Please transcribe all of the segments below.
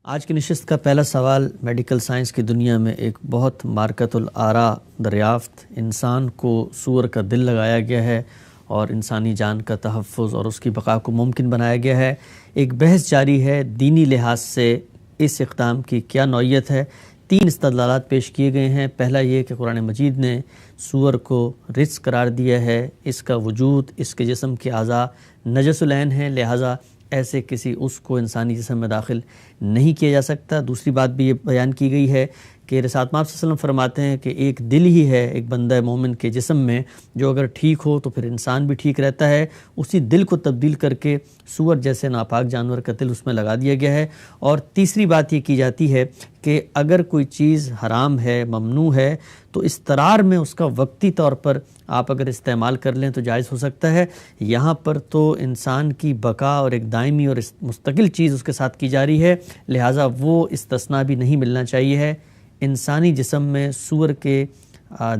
آج کی نشست کا پہلا سوال میڈیکل سائنس کی دنیا میں ایک بہت مارکۃ الآراء دریافت، انسان کو سور کا دل لگایا گیا ہے اور انسانی جان کا تحفظ اور اس کی بقا کو ممکن بنایا گیا ہے۔ ایک بحث جاری ہے دینی لحاظ سے اس اقدام کی کیا نوعیت ہے۔ 3 استدلالات پیش کیے گئے ہیں۔ پہلا یہ کہ قرآن مجید نے سور کو رجس قرار دیا ہے، اس کا وجود اس کے جسم کے اعضاء نجس العین ہیں، لہٰذا ایسے کسی اس کو انسانی جسم میں داخل نہیں کیا جا سکتا۔ دوسری بات بھی یہ بیان کی گئی ہے کہ رسالت مآب صلی اللہ علیہ وسلم فرماتے ہیں کہ ایک دل ہی ہے ایک بندہ مومن کے جسم میں، جو اگر ٹھیک ہو تو پھر انسان بھی ٹھیک رہتا ہے۔ اسی دل کو تبدیل کر کے سور جیسے ناپاک جانور کا دل اس میں لگا دیا گیا ہے۔ اور تیسری بات یہ کی جاتی ہے کہ اگر کوئی چیز حرام ہے، ممنوع ہے، تو استرار میں اس کا وقتی طور پر آپ اگر استعمال کر لیں تو جائز ہو سکتا ہے۔ یہاں پر تو انسان کی بقا اور ایک دائمی اور مستقل چیز اس کے ساتھ کی جا رہی ہے، لہٰذا وہ استثناء بھی نہیں ملنا چاہیے ہے۔ انسانی جسم میں سور کے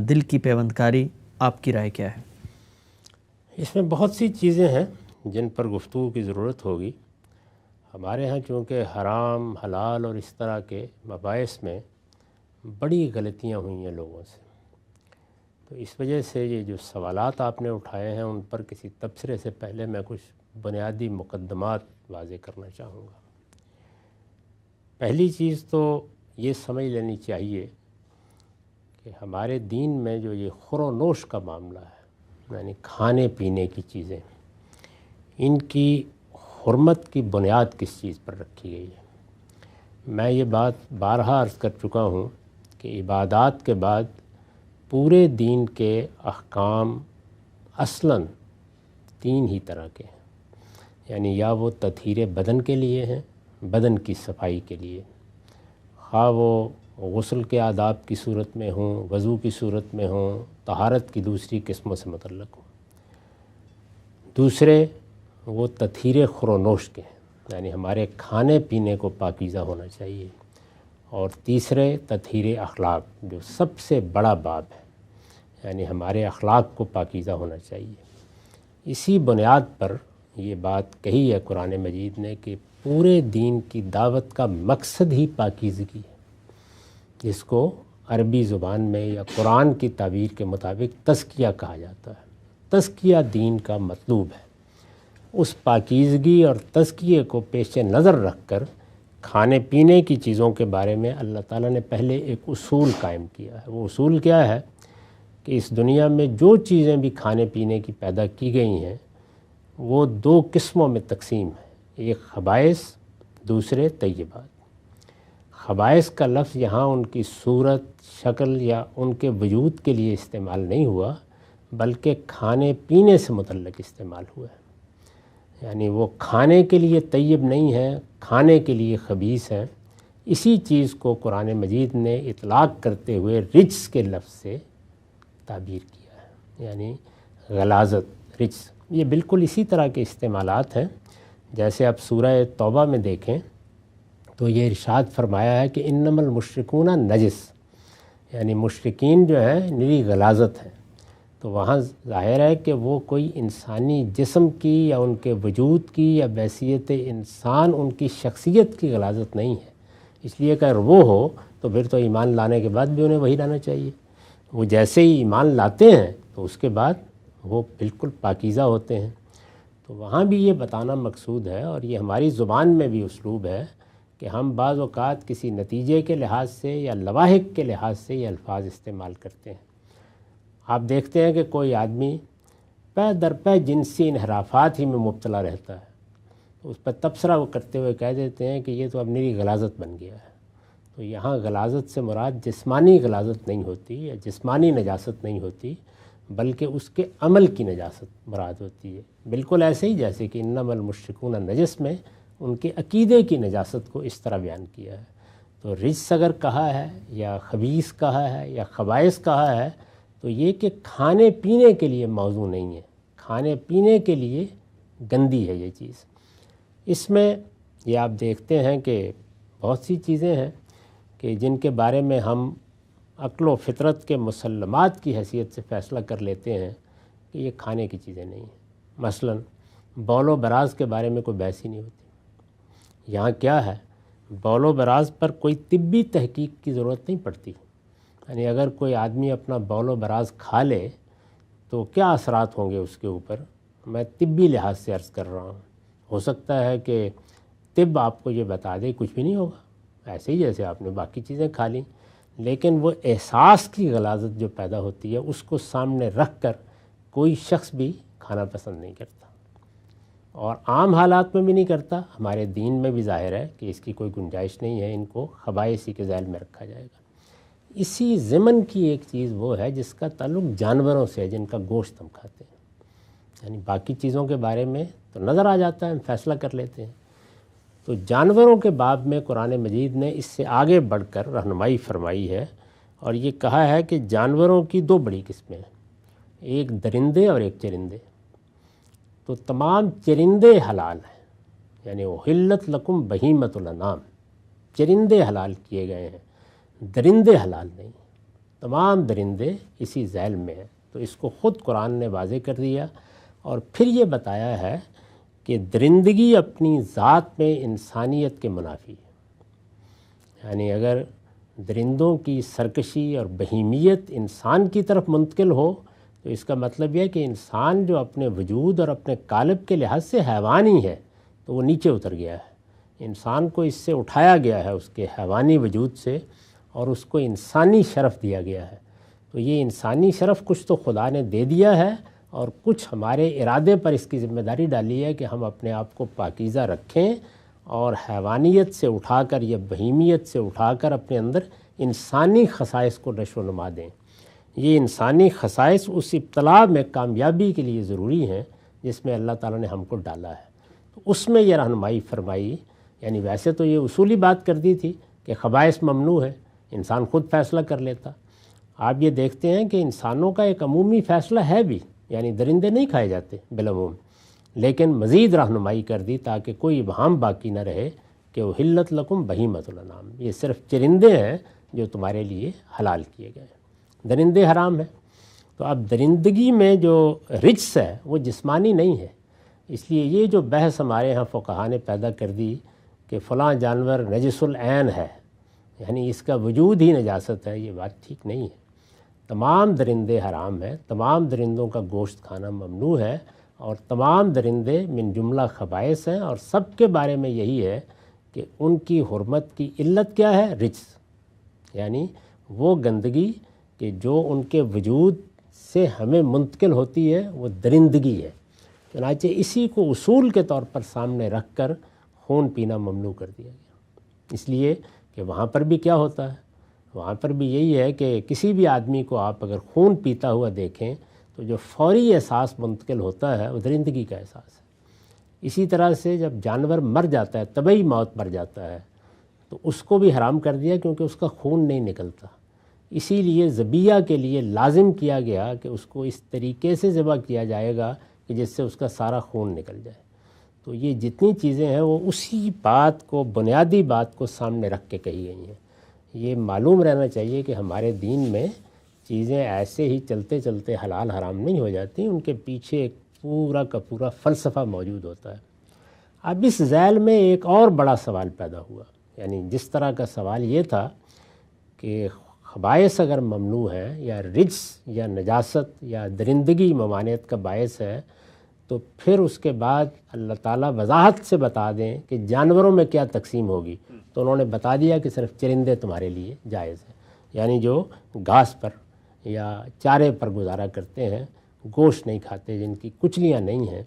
دل کی پیوند کاری، آپ کی رائے کیا ہے؟ اس میں بہت سی چیزیں ہیں جن پر گفتگو کی ضرورت ہوگی۔ ہمارے ہاں چونکہ حرام، حلال اور اس طرح کے مباحث میں بڑی غلطیاں ہوئی ہیں لوگوں سے، تو اس وجہ سے یہ جو سوالات آپ نے اٹھائے ہیں ان پر کسی تبصرے سے پہلے میں کچھ بنیادی مقدمات واضح کرنا چاہوں گا۔ پہلی چیز تو یہ سمجھ لینی چاہیے کہ ہمارے دین میں جو یہ خور و نوش کا معاملہ ہے، یعنی کھانے پینے کی چیزیں، ان کی حرمت کی بنیاد کس چیز پر رکھی گئی ہے۔ میں یہ بات بارہا عرض کر چکا ہوں کہ عبادات کے بعد پورے دین کے احکام اصلاً 3 ہی طرح کے ہیں، یعنی یا وہ تطہیر بدن کے لیے ہیں، بدن کی صفائی کے لیے، خواہ وہ غسل کے آداب کی صورت میں ہوں، وضو کی صورت میں ہوں، طہارت کی دوسری قسموں سے متعلق ہوں۔ دوسرے وہ تطہیر خور و نوش کے ہیں، یعنی ہمارے کھانے پینے کو پاکیزہ ہونا چاہیے۔ اور تیسرے تطہیر اخلاق، جو سب سے بڑا باب ہے، یعنی ہمارے اخلاق کو پاکیزہ ہونا چاہیے۔ اسی بنیاد پر یہ بات کہی ہے قرآن مجید نے کہ پورے دین کی دعوت کا مقصد ہی پاکیزگی ہے، جس کو عربی زبان میں یا قرآن کی تعبیر کے مطابق تزکیہ کہا جاتا ہے۔ تزکیہ دین کا مطلوب ہے۔ اس پاکیزگی اور تزکیے کو پیش نظر رکھ کر کھانے پینے کی چیزوں کے بارے میں اللہ تعالیٰ نے پہلے ایک اصول قائم کیا ہے۔ وہ اصول کیا ہے کہ اس دنیا میں جو چیزیں بھی کھانے پینے کی پیدا کی گئی ہیں وہ 2 قسموں میں تقسیم ہے، ایک خبائث، دوسرے طیبات۔ خبائث کا لفظ یہاں ان کی صورت، شکل یا ان کے وجود کے لیے استعمال نہیں ہوا، بلکہ کھانے پینے سے متعلق استعمال ہوا ہے، یعنی وہ کھانے کے لیے طیب نہیں ہیں، کھانے کے لیے خبیث ہیں۔ اسی چیز کو قرآن مجید نے اطلاق کرتے ہوئے رجس کے لفظ سے تعبیر کیا ہے، یعنی غلاظت، رجس۔ یہ بالکل اسی طرح کے استعمالات ہیں جیسے آپ سورہ توبہ میں دیکھیں تو یہ ارشاد فرمایا ہے کہ انما المشرکون نجس، یعنی مشرکین جو ہیں نری غلاظت ہیں۔ تو وہاں ظاہر ہے کہ وہ کوئی انسانی جسم کی یا ان کے وجود کی یا بحیثیت انسان ان کی شخصیت کی غلاظت نہیں ہے، اس لیے کہ اگر وہ ہو تو پھر تو ایمان لانے کے بعد بھی انہیں وہی لانا چاہیے۔ وہ جیسے ہی ایمان لاتے ہیں تو اس کے بعد وہ بالکل پاکیزہ ہوتے ہیں۔ تو وہاں بھی یہ بتانا مقصود ہے، اور یہ ہماری زبان میں بھی اسلوب ہے کہ ہم بعض اوقات کسی نتیجے کے لحاظ سے یا لواحق کے لحاظ سے یہ الفاظ استعمال کرتے ہیں۔ آپ دیکھتے ہیں کہ کوئی آدمی پے در پے جنسی انحرافات ہی میں مبتلا رہتا ہے، تو اس پر تبصرہ وہ کرتے ہوئے کہہ دیتے ہیں کہ یہ تو اب میری غلاظت بن گیا ہے۔ تو یہاں غلاظت سے مراد جسمانی غلاظت نہیں ہوتی یا جسمانی نجاست نہیں ہوتی، بلکہ اس کے عمل کی نجاست مراد ہوتی ہے۔ بالکل ایسے ہی جیسے کہ انما المشرکون نجس میں ان کے عقیدے کی نجاست کو اس طرح بیان کیا ہے۔ تو رجس اگر کہا ہے یا خبیث کہا ہے یا خبائث کہا ہے تو یہ کہ کھانے پینے کے لیے موضوع نہیں ہے، کھانے پینے کے لیے گندی ہے یہ چیز۔ اس میں یہ آپ دیکھتے ہیں کہ بہت سی چیزیں ہیں کہ جن کے بارے میں ہم عقل و فطرت کے مسلمات کی حیثیت سے فیصلہ کر لیتے ہیں کہ یہ کھانے کی چیزیں نہیں ہیں۔ مثلا بول و براز کے بارے میں کوئی بحث ہی نہیں ہوتی۔ یہاں کیا ہے، بول و براز پر کوئی طبی تحقیق کی ضرورت نہیں پڑتی. یعنی اگر کوئی آدمی اپنا بول و براز کھا لے تو کیا اثرات ہوں گے اس کے اوپر، میں طبی لحاظ سے عرض کر رہا ہوں. ہو سکتا ہے کہ طب آپ کو یہ بتا دے کچھ بھی نہیں ہوگا، ایسے ہی جیسے آپ نے باقی چیزیں کھا لیں، لیکن وہ احساس کی غلاظت جو پیدا ہوتی ہے اس کو سامنے رکھ کر کوئی شخص بھی کھانا پسند نہیں کرتا، اور عام حالات میں بھی نہیں کرتا. ہمارے دین میں بھی ظاہر ہے کہ اس کی کوئی گنجائش نہیں ہے، ان کو خبائثی کے ذیل میں رکھا جائے گا. اسی ضمن کی ایک چیز وہ ہے جس کا تعلق جانوروں سے ہے، جن کا گوشت ہم کھاتے ہیں. یعنی باقی چیزوں کے بارے میں تو نظر آ جاتا ہے، ہم فیصلہ کر لیتے ہیں. تو جانوروں کے باب میں قرآن مجید نے اس سے آگے بڑھ کر رہنمائی فرمائی ہے، اور یہ کہا ہے کہ جانوروں کی دو بڑی قسمیں ہیں، ایک درندے اور ایک چرندے. تو تمام چرندے حلال ہیں، یعنی احلت لکم بہیمۃ الانعام، چرندے حلال کیے گئے ہیں، درندے حلال نہیں. تمام درندے اسی ذیل میں ہیں. تو اس کو خود قرآن نے واضح کر دیا، اور پھر یہ بتایا ہے کہ درندگی اپنی ذات میں انسانیت کے منافی ہے. یعنی اگر درندوں کی سرکشی اور بہیمیت انسان کی طرف منتقل ہو تو اس کا مطلب یہ ہے کہ انسان جو اپنے وجود اور اپنے قالب کے لحاظ سے حیوانی ہے تو وہ نیچے اتر گیا ہے. انسان کو اس سے اٹھایا گیا ہے اس کے حیوانی وجود سے، اور اس کو انسانی شرف دیا گیا ہے. تو یہ انسانی شرف کچھ تو خدا نے دے دیا ہے، اور کچھ ہمارے ارادے پر اس کی ذمہ داری ڈالی ہے کہ ہم اپنے آپ کو پاکیزہ رکھیں، اور حیوانیت سے اٹھا کر یا بہیمیت سے اٹھا کر اپنے اندر انسانی خصائص کو نشو و نما دیں. یہ انسانی خصائص اس ابتلاء میں کامیابی کے لیے ضروری ہیں جس میں اللہ تعالیٰ نے ہم کو ڈالا ہے. تو اس میں یہ رہنمائی فرمائی. یعنی ویسے تو یہ اصولی بات کر دی تھی کہ خبائث ممنوع ہے، انسان خود فیصلہ کر لیتا. آپ یہ دیکھتے ہیں کہ انسانوں کا ایک عمومی فیصلہ ہے بھی، یعنی درندے نہیں کھائے جاتے بالعموم، لیکن مزید رہنمائی کر دی تاکہ کوئی ابہام باقی نہ رہے کہ احلت لکم بہیمۃ الانعام، یہ صرف چرندے ہیں جو تمہارے لیے حلال کیے گئے ہیں، درندے حرام ہیں. تو اب درندگی میں جو رجس ہے وہ جسمانی نہیں ہے. اس لیے یہ جو بحث ہمارے ہاں فقہا نے پیدا کر دی کہ فلاں جانور نجس العین ہے، یعنی اس کا وجود ہی نجاست ہے، یہ بات ٹھیک نہیں ہے. تمام درندے حرام ہیں، تمام درندوں کا گوشت کھانا ممنوع ہے، اور تمام درندے من جملہ خبائث ہیں، اور سب کے بارے میں یہی ہے کہ ان کی حرمت کی علت کیا ہے؟ رجس، یعنی وہ گندگی کہ جو ان کے وجود سے ہمیں منتقل ہوتی ہے وہ درندگی ہے. چنانچہ اسی کو اصول کے طور پر سامنے رکھ کر خون پینا ممنوع کر دیا گیا. اس لیے کہ وہاں پر بھی کیا ہوتا ہے، وہاں پر بھی یہی ہے کہ کسی بھی آدمی کو آپ اگر خون پیتا ہوا دیکھیں تو جو فوری احساس منتقل ہوتا ہے وہ درندگی کا احساس ہے. اسی طرح سے جب جانور مر جاتا ہے، طبعی موت مر جاتا ہے، تو اس کو بھی حرام کر دیا کیونکہ اس کا خون نہیں نکلتا. اسی لیے ذبیحہ کے لیے لازم کیا گیا کہ اس کو اس طریقے سے ذبح کیا جائے گا کہ جس سے اس کا سارا خون نکل جائے. تو یہ جتنی چیزیں ہیں وہ اسی بات کو، بنیادی بات کو سامنے رکھ کے کہی گئی ہیں. یہ معلوم رہنا چاہیے کہ ہمارے دین میں چیزیں ایسے ہی چلتے چلتے حلال حرام نہیں ہو جاتی، ان کے پیچھے ایک پورا کا پورا فلسفہ موجود ہوتا ہے. اب اس ذیل میں ایک اور بڑا سوال پیدا ہوا. یعنی جس طرح کا سوال یہ تھا کہ خبائث اگر ممنوع ہے، یا رجس یا نجاست یا درندگی ممانعت کا باعث ہے، تو پھر اس کے بعد اللہ تعالیٰ وضاحت سے بتا دیں کہ جانوروں میں کیا تقسیم ہوگی. تو انہوں نے بتا دیا کہ صرف چرندے تمہارے لیے جائز ہیں، یعنی جو گھاس پر یا چارے پر گزارا کرتے ہیں، گوشت نہیں کھاتے، جن کی کچلیاں نہیں ہیں.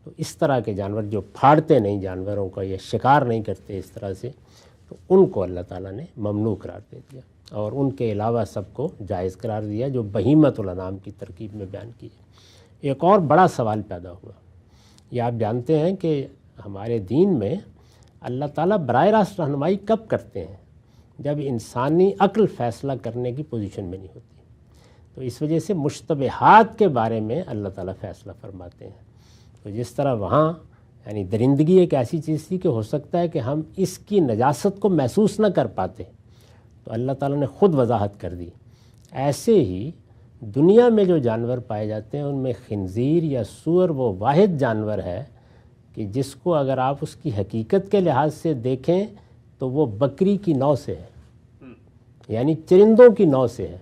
تو اس طرح کے جانور جو پھاڑتے نہیں جانوروں کا یا شکار نہیں کرتے اس طرح سے، تو ان کو اللہ تعالیٰ نے ممنوع قرار دے دیا، اور ان کے علاوہ سب کو جائز قرار دیا جو بہیمۃ الانعام کی ترکیب میں بیان کی ہے. ایک اور بڑا سوال پیدا ہوا. یہ آپ جانتے ہیں کہ ہمارے دین میں اللہ تعالیٰ براہ راست رہنمائی کب کرتے ہیں؟ جب انسانی عقل فیصلہ کرنے کی پوزیشن میں نہیں ہوتی. تو اس وجہ سے مشتبہات کے بارے میں اللہ تعالیٰ فیصلہ فرماتے ہیں. تو جس طرح وہاں یعنی درندگی ایک ایسی چیز تھی کہ ہو سکتا ہے کہ ہم اس کی نجاست کو محسوس نہ کر پاتے، تو اللہ تعالیٰ نے خود وضاحت کر دی. ایسے ہی دنیا میں جو جانور پائے جاتے ہیں ان میں خنزیر یا سور وہ واحد جانور ہے کہ جس کو اگر آپ اس کی حقیقت کے لحاظ سے دیکھیں تو وہ بکری کی نوع سے ہے، یعنی چرندوں کی نوع سے ہے،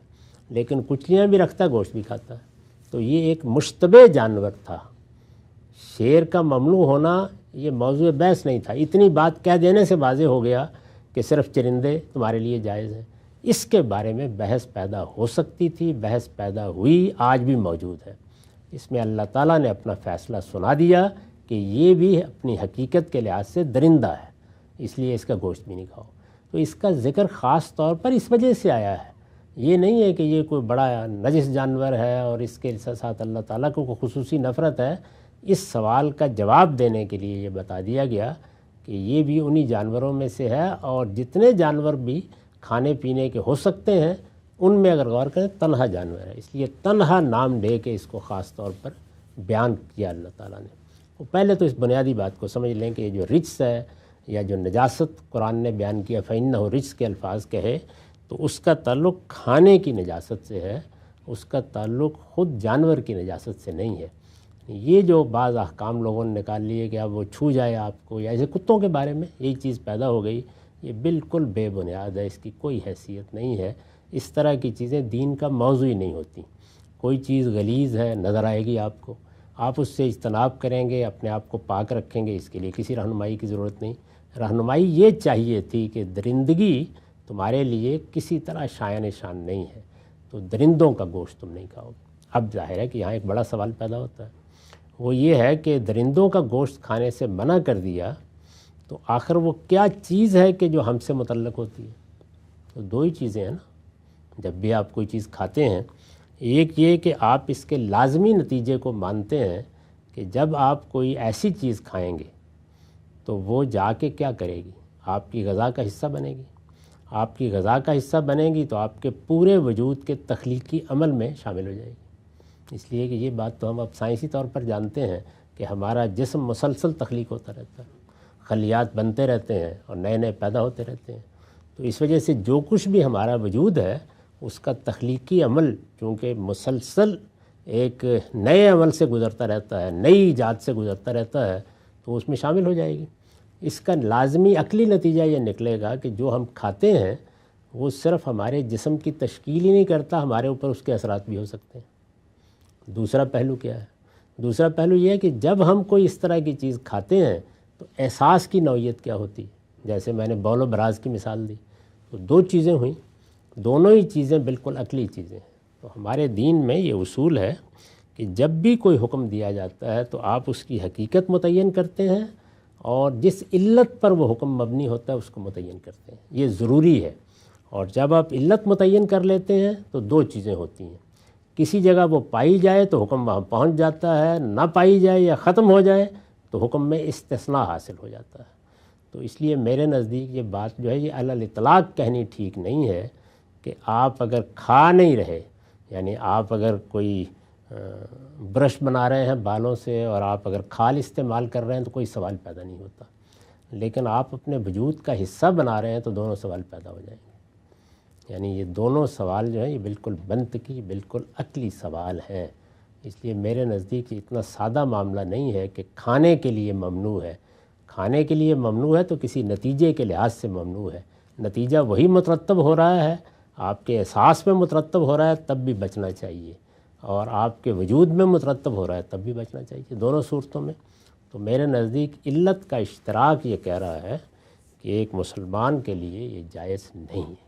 لیکن کچلیاں بھی رکھتا ہے، گوشت بھی کھاتا ہے۔ تو یہ ایک مشتبہ جانور تھا۔ شیر کا ممنوع ہونا یہ موضوع بحث نہیں تھا، اتنی بات کہہ دینے سے واضح ہو گیا کہ صرف چرندے تمہارے لیے جائز ہیں۔ اس کے بارے میں بحث پیدا ہو سکتی تھی، بحث پیدا ہوئی، آج بھی موجود ہے۔ اس میں اللہ تعالیٰ نے اپنا فیصلہ سنا دیا کہ یہ بھی اپنی حقیقت کے لحاظ سے درندہ ہے، اس لیے اس کا گوشت بھی نہیں کھاؤ۔ تو اس کا ذکر خاص طور پر اس وجہ سے آیا ہے، یہ نہیں ہے کہ یہ کوئی بڑا نجس جانور ہے اور اس کے ساتھ اللہ تعالیٰ کو خصوصی نفرت ہے۔ اس سوال کا جواب دینے کے لیے یہ بتا دیا گیا کہ یہ بھی انہی جانوروں میں سے ہے، اور جتنے جانور بھی کھانے پینے کے ہو سکتے ہیں ان میں اگر غور کریں تنہا جانور ہے، اس لیے تنہا نام دے کے اس کو خاص طور پر بیان کیا اللہ تعالیٰ نے۔ وہ پہلے تو اس بنیادی بات کو سمجھ لیں کہ یہ جو رجس ہے یا جو نجاست قرآن نے بیان کیا، فَإِنَّهُ رجس کے الفاظ کہے تو اس کا تعلق کھانے کی نجاست سے ہے، اس کا تعلق خود جانور کی نجاست سے نہیں ہے۔ یہ جو بعض احکام لوگوں نے نکال لیے کہ اب وہ چھو جائے آپ کو، یا ایسے کتوں کے بارے میں یہی چیز پیدا ہو گئی، یہ بالکل بے بنیاد ہے، اس کی کوئی حیثیت نہیں ہے۔ اس طرح کی چیزیں دین کا موضوع ہی نہیں ہوتی۔ کوئی چیز غلیظ ہے نظر آئے گی آپ کو، آپ اس سے اجتناب کریں گے، اپنے آپ کو پاک رکھیں گے، اس کے لیے کسی رہنمائی کی ضرورت نہیں۔ رہنمائی یہ چاہیے تھی کہ درندگی تمہارے لیے کسی طرح شایان شان نہیں ہے، تو درندوں کا گوشت تم نہیں کھاؤ گے۔ اب ظاہر ہے کہ یہاں ایک بڑا سوال پیدا ہوتا ہے، وہ یہ ہے کہ درندوں کا گوشت کھانے سے منع کر دیا تو آخر وہ کیا چیز ہے کہ جو ہم سے متعلق ہوتی ہے؟ تو دو ہی چیزیں ہیں نا، جب بھی آپ کوئی چیز کھاتے ہیں، ایک یہ کہ آپ اس کے لازمی نتیجے کو مانتے ہیں کہ جب آپ کوئی ایسی چیز کھائیں گے تو وہ جا کے کیا کرے گی؟ آپ کی غذا کا حصہ بنے گی۔ آپ کی غذا کا حصہ بنے گی تو آپ کے پورے وجود کے تخلیقی عمل میں شامل ہو جائے گی۔ اس لیے کہ یہ بات تو ہم اب سائنسی طور پر جانتے ہیں کہ ہمارا جسم مسلسل تخلیق ہوتا رہتا ہے، خلیات بنتے رہتے ہیں اور نئے نئے پیدا ہوتے رہتے ہیں۔ تو اس وجہ سے جو کچھ بھی ہمارا وجود ہے اس کا تخلیقی عمل چونکہ مسلسل ایک نئے عمل سے گزرتا رہتا ہے، نئی ایجاد سے گزرتا رہتا ہے، تو اس میں شامل ہو جائے گی۔ اس کا لازمی عقلی نتیجہ یہ نکلے گا کہ جو ہم کھاتے ہیں وہ صرف ہمارے جسم کی تشکیل ہی نہیں کرتا، ہمارے اوپر اس کے اثرات بھی ہو سکتے ہیں۔ دوسرا پہلو کیا ہے؟ دوسرا پہلو یہ ہے کہ جب ہم کوئی اس طرح کی چیز کھاتے ہیں تو احساس کی نوعیت کیا ہوتی ہے؟ جیسے میں نے بول و براز کی مثال دی، تو دو چیزیں ہوئیں، دونوں ہی چیزیں بالکل عقلی چیزیں ہیں۔ تو ہمارے دین میں یہ اصول ہے کہ جب بھی کوئی حکم دیا جاتا ہے تو آپ اس کی حقیقت متعین کرتے ہیں اور جس علت پر وہ حکم مبنی ہوتا ہے اس کو متعین کرتے ہیں، یہ ضروری ہے۔ اور جب آپ علت متعین کر لیتے ہیں تو دو چیزیں ہوتی ہیں، کسی جگہ وہ پائی جائے تو حکم وہاں پہنچ جاتا ہے، نہ پائی جائے یا ختم ہو جائے تو حکم میں استثناء حاصل ہو جاتا ہے۔ تو اس لیے میرے نزدیک یہ بات جو ہے یہ علی الاطلاق کہنی ٹھیک نہیں ہے کہ آپ اگر کھا نہیں رہے، یعنی آپ اگر کوئی برش بنا رہے ہیں بالوں سے اور آپ اگر کھال استعمال کر رہے ہیں تو کوئی سوال پیدا نہیں ہوتا، لیکن آپ اپنے وجود کا حصہ بنا رہے ہیں تو دونوں سوال پیدا ہو جائیں گے۔ یعنی یہ دونوں سوال جو ہیں یہ بالکل منطقی، بالکل عقلی سوال ہیں۔ اس لیے میرے نزدیک یہ اتنا سادہ معاملہ نہیں ہے کہ کھانے کے لیے ممنوع ہے۔ کھانے کے لیے ممنوع ہے تو کسی نتیجے کے لحاظ سے ممنوع ہے، نتیجہ وہی مترتب ہو رہا ہے، آپ کے احساس میں مترتب ہو رہا ہے تب بھی بچنا چاہیے، اور آپ کے وجود میں مترتب ہو رہا ہے تب بھی بچنا چاہیے، دونوں صورتوں میں۔ تو میرے نزدیک علت کا اشتراک یہ کہہ رہا ہے کہ ایک مسلمان کے لیے یہ جائز نہیں ہے،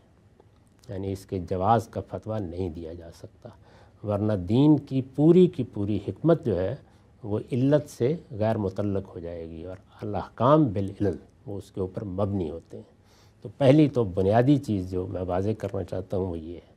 یعنی اس کے جواز کا فتویٰ نہیں دیا جا سکتا، ورنہ دین کی پوری حکمت جو ہے وہ علت سے غیر متعلق ہو جائے گی، اور الاحکام بالعلل وہ اس کے اوپر مبنی ہوتے ہیں۔ تو پہلی تو بنیادی چیز جو میں واضح کرنا چاہتا ہوں وہ یہ ہے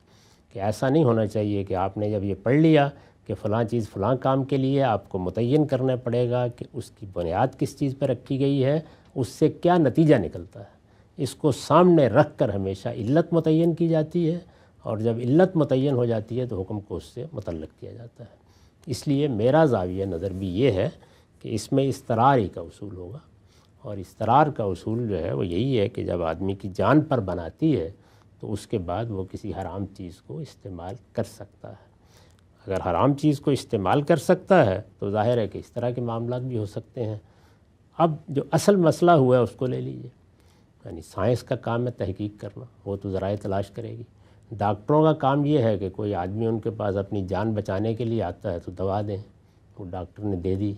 کہ ایسا نہیں ہونا چاہیے کہ آپ نے جب یہ پڑھ لیا کہ فلاں چیز فلاں کام کے لیے، آپ کو متعین کرنا پڑے گا کہ اس کی بنیاد کس چیز پر رکھی گئی ہے، اس سے کیا نتیجہ نکلتا ہے۔ اس کو سامنے رکھ کر ہمیشہ علت متعین کی جاتی ہے، اور جب علت متعین ہو جاتی ہے تو حکم کو اس سے متعلق کیا جاتا ہے۔ اس لیے میرا زاویہ نظر بھی یہ ہے کہ اس میں اضطراری کا اصول ہوگا، اور اضطرار کا اصول جو ہے وہ یہی ہے کہ جب آدمی کی جان پر بناتی ہے تو اس کے بعد وہ کسی حرام چیز کو استعمال کر سکتا ہے۔ اگر حرام چیز کو استعمال کر سکتا ہے تو ظاہر ہے کہ اس طرح کے معاملات بھی ہو سکتے ہیں۔ اب جو اصل مسئلہ ہوا ہے اس کو لے لیجئے۔ یعنی سائنس کا کام ہے تحقیق کرنا، وہ تو ذرائع تلاش کرے گی۔ ڈاکٹروں کا کام یہ ہے کہ کوئی آدمی ان کے پاس اپنی جان بچانے کے لیے آتا ہے تو دوا دیں، وہ ڈاکٹر نے دے دی۔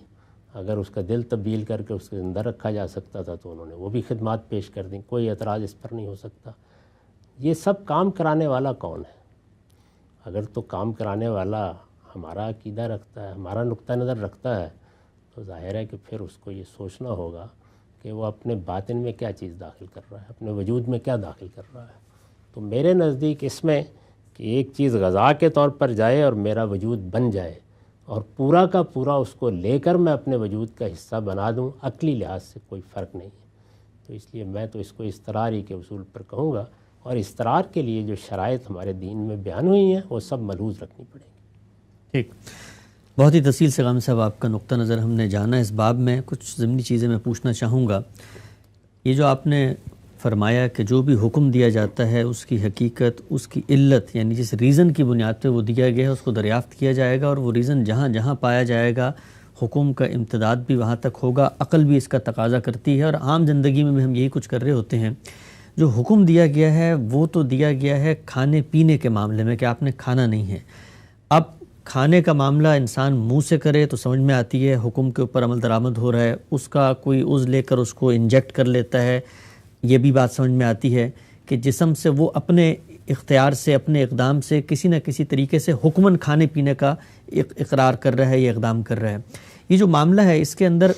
اگر اس کا دل تبدیل کر کے اس کے اندر رکھا جا سکتا تھا تو انہوں نے وہ بھی خدمات پیش کر دیں، کوئی اعتراض اس پر نہیں ہو سکتا۔ یہ سب کام کرانے والا کون ہے؟ اگر تو کام کرانے والا ہمارا عقیدہ رکھتا ہے، ہمارا نقطہ نظر رکھتا ہے، تو ظاہر ہے کہ پھر اس کو یہ سوچنا ہوگا کہ وہ اپنے باطن میں کیا چیز داخل کر رہا ہے، اپنے وجود میں کیا داخل کر رہا ہے۔ تو میرے نزدیک اس میں کہ ایک چیز غذا کے طور پر جائے اور میرا وجود بن جائے اور پورا کا پورا اس کو لے کر میں اپنے وجود کا حصہ بنا دوں، عقلی لحاظ سے کوئی فرق نہیں ہے۔ تو اس لیے میں تو اس کو اضطراری کے اصول پر کہوں گا، اور اضطرار کے لیے جو شرائط ہمارے دین میں بیان ہوئی ہیں وہ سب ملحوظ رکھنی پڑیں گی۔ ٹھیک، بہت ہی تفصیل سے غام صاحب آپ کا نقطہ نظر ہم نے جانا اس باب میں۔ کچھ ضمنی چیزیں میں پوچھنا چاہوں گا۔ یہ جو آپ نے فرمایا کہ جو بھی حکم دیا جاتا ہے اس کی حقیقت، اس کی علت، یعنی جس ریزن کی بنیاد پہ وہ دیا گیا ہے اس کو دریافت کیا جائے گا، اور وہ ریزن جہاں جہاں پایا جائے گا حکم کا امتداد بھی وہاں تک ہوگا، عقل بھی اس کا تقاضا کرتی ہے، اور عام زندگی میں ہم یہی کچھ کر رہے ہوتے ہیں۔ جو حکم دیا گیا ہے وہ تو دیا گیا ہے کھانے پینے کے معاملے میں کہ آپ نے کھانا نہیں ہے۔ اب کھانے کا معاملہ انسان منہ سے کرے تو سمجھ میں آتی ہے، حکم کے اوپر عمل درآمد ہو رہا ہے، اس کا کوئی عضو لے کر اس کو انجیکٹ کر لیتا ہے، یہ بھی بات سمجھ میں آتی ہے کہ جسم سے وہ اپنے اختیار سے، اپنے اقدام سے کسی نہ کسی طریقے سے حکماً کھانے پینے کا اقرار کر رہا ہے یا اقدام کر رہا ہے۔ یہ جو معاملہ ہے اس کے اندر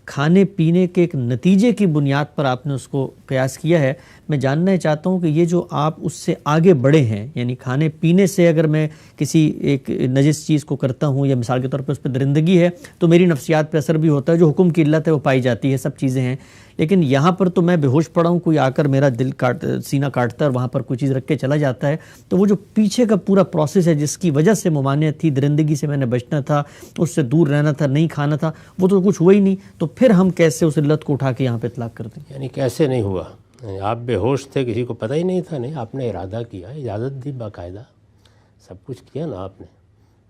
کھانے پینے کے ایک نتیجے کی بنیاد پر آپ نے اس کو قیاس کیا ہے۔ میں جاننا چاہتا ہوں کہ یہ جو آپ اس سے آگے بڑھے ہیں، یعنی کھانے پینے سے اگر میں کسی ایک نجس چیز کو کرتا ہوں یا مثال کے طور پہ اس پہ درندگی ہے تو میری نفسیات پہ اثر بھی ہوتا ہے، جو حکم کی علت ہے وہ پائی جاتی ہے، سب چیزیں ہیں، لیکن یہاں پر تو میں بے ہوش پڑا ہوں، کوئی آ کر میرا دل سینہ کاٹتا ہے اور وہاں پر کوئی چیز رکھ کے چلا جاتا ہے، تو وہ جو پیچھے کا پورا پروسیس ہے جس کی وجہ سے ممانعت تھی، درندگی سے میں نے بچنا تھا، اس سے دور رہنا تھا، نہیں کھانا تھا، وہ تو کچھ ہوا ہی نہیں، تو پھر ہم کیسے اس علت کو اٹھا کے یہاں پہ اطلاق کرتے ہیں؟ یعنی کیسے نہیں ہوا؟ آپ بے ہوش تھے، کسی کو پتہ ہی نہیں تھا؟ نہیں، آپ نے ارادہ کیا، اجازت دی، باقاعدہ سب کچھ کیا نا آپ نے،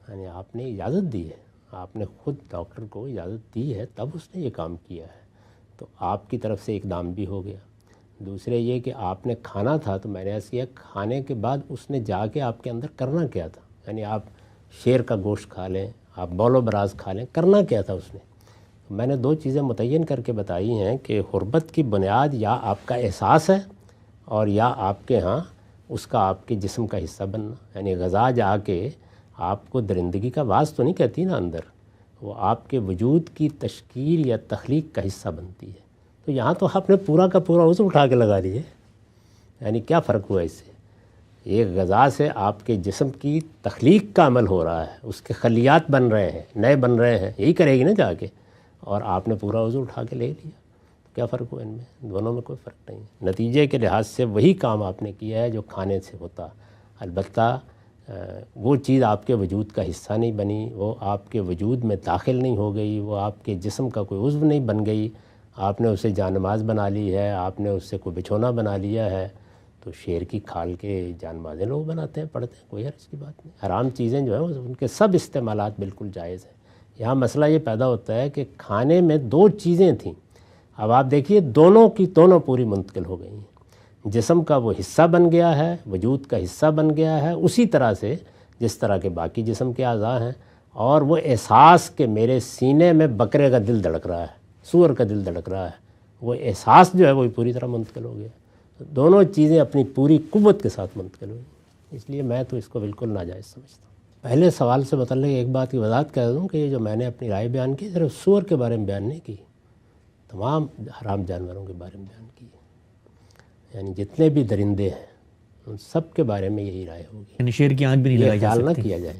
یعنی آپ نے اجازت دی ہے، آپ نے خود ڈاکٹر کو اجازت دی ہے تب اس نے یہ کام کیا ہے، تو آپ کی طرف سے اقدام بھی ہو گیا۔ دوسرے یہ کہ آپ نے کھانا تھا تو میں نے ایسا کیا، کھانے کے بعد اس نے جا کے آپ کے اندر کرنا کیا تھا؟ یعنی آپ شیر کا گوشت کھا لیں، آپ بول و براز کھا لیں، کرنا کیا تھا اس نے؟ میں نے دو چیزیں متعین کر کے بتائی ہیں کہ حرمت کی بنیاد یا آپ کا احساس ہے اور یا آپ کے ہاں اس کا آپ کے جسم کا حصہ بننا، یعنی غذا جا کے آپ کو درندگی کا باعث تو نہیں کہتی نا اندر، وہ آپ کے وجود کی تشکیل یا تخلیق کا حصہ بنتی ہے۔ تو یہاں تو آپ نے پورا کا پورا عضو اٹھا کے لگا لیے، یعنی کیا فرق ہوا اس سے؟ ایک غذا سے آپ کے جسم کی تخلیق کا عمل ہو رہا ہے، اس کے خلیات بن رہے ہیں، نئے بن رہے ہیں، یہی کرے گی نا جا کے، اور آپ نے پورا عضو اٹھا کے لے لیا، تو کیا فرق ہوا ان میں؟ دونوں میں کوئی فرق نہیں ہے۔ نتیجے کے لحاظ سے وہی کام آپ نے کیا ہے جو کھانے سے ہوتا، البتہ وہ چیز آپ کے وجود کا حصہ نہیں بنی، وہ آپ کے وجود میں داخل نہیں ہو گئی، وہ آپ کے جسم کا کوئی عضو نہیں بن گئی، آپ نے اسے جان نماز بنا لی ہے، آپ نے اس سے کوئی بچھونا بنا لیا ہے۔ تو شیر کی کھال کے جان نمازیں لوگ بناتے ہیں، پڑھتے ہیں، کوئی حرج کی بات نہیں۔ حرام چیزیں جو ہیں ان کے سب استعمالات بالکل جائز ہیں۔ یہاں مسئلہ یہ پیدا ہوتا ہے کہ کھانے میں دو چیزیں تھیں، اب آپ دیکھیے دونوں کی دونوں پوری منتقل ہو گئی ہیں، جسم کا وہ حصہ بن گیا ہے، وجود کا حصہ بن گیا ہے، اسی طرح سے جس طرح کے باقی جسم کے اعضاء ہیں، اور وہ احساس کہ میرے سینے میں بکرے کا دل دھڑک رہا ہے، سور کا دل دھڑک رہا ہے، وہ احساس جو ہے وہ پوری طرح منتقل ہو گیا۔ دونوں چیزیں اپنی پوری قوت کے ساتھ منتقل ہوئی، اس لیے میں تو اس کو بالکل ناجائز سمجھتا ہوں۔ پہلے سوال سے متعلق ایک بات کی وضاحت کر دوں کہ یہ جو میں نے اپنی رائے بیان کی صرف سور کے بارے میں بیان نہیں کی، تمام حرام جانوروں کے بارے میں بیان کی، یعنی جتنے بھی درندے ہیں ان سب کے بارے میں یہی رائے ہوگی، یعنی شیر کی آنکھ بھی نہیں لگائی جا خیال نہ سکتی۔ کیا جائے،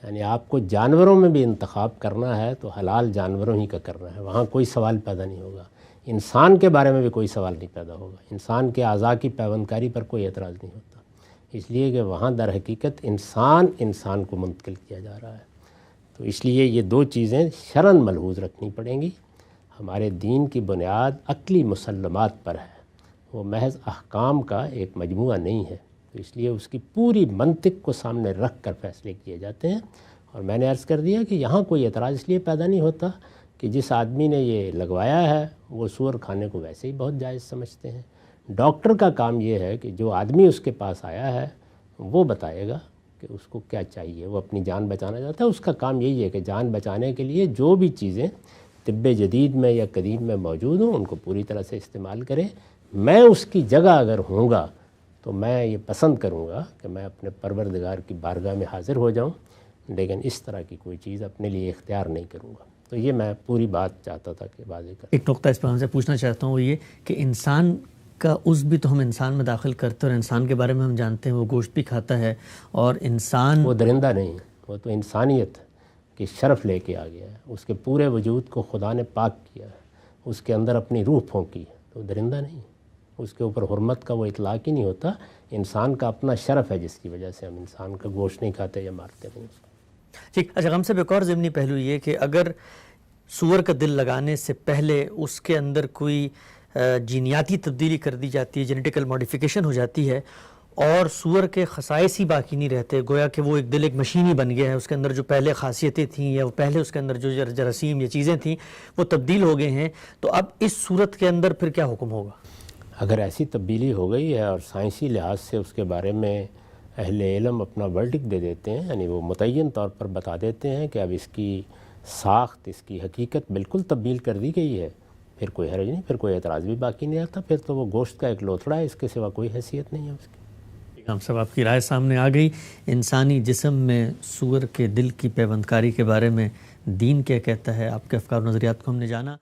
یعنی آپ کو جانوروں میں بھی انتخاب کرنا ہے تو حلال جانوروں ہی کا کرنا ہے، وہاں کوئی سوال پیدا نہیں ہوگا۔ انسان کے بارے میں بھی کوئی سوال نہیں پیدا ہوگا، انسان کے اعضاء کی پیوندکاری پر کوئی اعتراض نہیں ہوتا، اس لیے کہ وہاں در حقیقت انسان کو منتقل کیا جا رہا ہے۔ تو اس لیے یہ دو چیزیں شرعاً ملحوظ رکھنی پڑیں گی۔ ہمارے دین کی بنیاد عقلی مسلمات پر ہے، وہ محض احکام کا ایک مجموعہ نہیں ہے، تو اس لیے اس کی پوری منطق کو سامنے رکھ کر فیصلے کیے جاتے ہیں۔ اور میں نے عرض کر دیا کہ یہاں کوئی اعتراض اس لیے پیدا نہیں ہوتا کہ جس آدمی نے یہ لگوایا ہے وہ سور کھانے کو ویسے ہی بہت جائز سمجھتے ہیں۔ ڈاکٹر کا کام یہ ہے کہ جو آدمی اس کے پاس آیا ہے وہ بتائے گا کہ اس کو کیا چاہیے، وہ اپنی جان بچانا چاہتا ہے، اس کا کام یہی ہے کہ جان بچانے کے لیے جو بھی چیزیں طب جدید میں یا قدیم میں موجود ہوں ان کو پوری طرح سے استعمال کرے۔ میں اس کی جگہ اگر ہوں گا تو میں یہ پسند کروں گا کہ میں اپنے پروردگار کی بارگاہ میں حاضر ہو جاؤں، لیکن اس طرح کی کوئی چیز اپنے لیے اختیار نہیں کروں گا۔ تو یہ میں پوری بات چاہتا تھا کہ واضح کر۔ ایک نقطہ اس پر ہم سے پوچھنا چاہتا ہوں، وہ یہ کہ انسان کا عضو بھی تو ہم انسان میں داخل کرتے ہیں، اور انسان کے بارے میں ہم جانتے ہیں وہ گوشت بھی کھاتا ہے، اور انسان وہ درندہ نہیں، وہ تو انسانیت کی شرف لے کے آ گیا ہے، اس کے پورے وجود کو خدا نے پاک کیا ہے، اس کے اندر اپنی روح پھونکی ہے، تو درندہ نہیں، اس کے اوپر حرمت کا وہ اطلاق ہی نہیں ہوتا۔ انسان کا اپنا شرف ہے جس کی وجہ سے ہم انسان کا گوشت نہیں کھاتے یا مارتے نہیں اس کو۔ ٹھیک، اچھا غم سے ایک اور ضمنی پہلو یہ کہ اگر سور کا دل لگانے سے پہلے اس کے اندر کوئی جینیاتی تبدیلی کر دی جاتی ہے، جینیٹیکل ماڈیفیکیشن ہو جاتی ہے، اور سور کے خصائص ہی باقی نہیں رہتے، گویا کہ وہ ایک دل ایک مشین ہی بن گیا ہے، اس کے اندر جو پہلے خاصیتیں تھیں یا وہ پہلے اس کے اندر جو جراثیم یا چیزیں تھیں وہ تبدیل ہو گئے ہیں، تو اب اس صورت کے اندر پھر کیا حکم ہوگا؟ اگر ایسی تبدیلی ہو گئی ہے اور سائنسی لحاظ سے اس کے بارے میں اہل علم اپنا ورڈکٹ دے دیتے ہیں، یعنی وہ متعین طور پر بتا دیتے ہیں کہ اب اس کی ساخت، اس کی حقیقت بالکل تبدیل کر دی گئی ہے، پھر کوئی حرج نہیں، پھر کوئی اعتراض بھی باقی نہیں رہتا، پھر تو وہ گوشت کا ایک لوتھڑا ہے، اس کے سوا کوئی حیثیت نہیں ہے اس کی۔ ہم سب آپ کی رائے سامنے آ گئی۔ انسانی جسم میں سور کے دل کی پیوند کاری کے بارے میں دین کیا کہتا ہے، آپ کے افکار و نظریات کو ہم نے جانا۔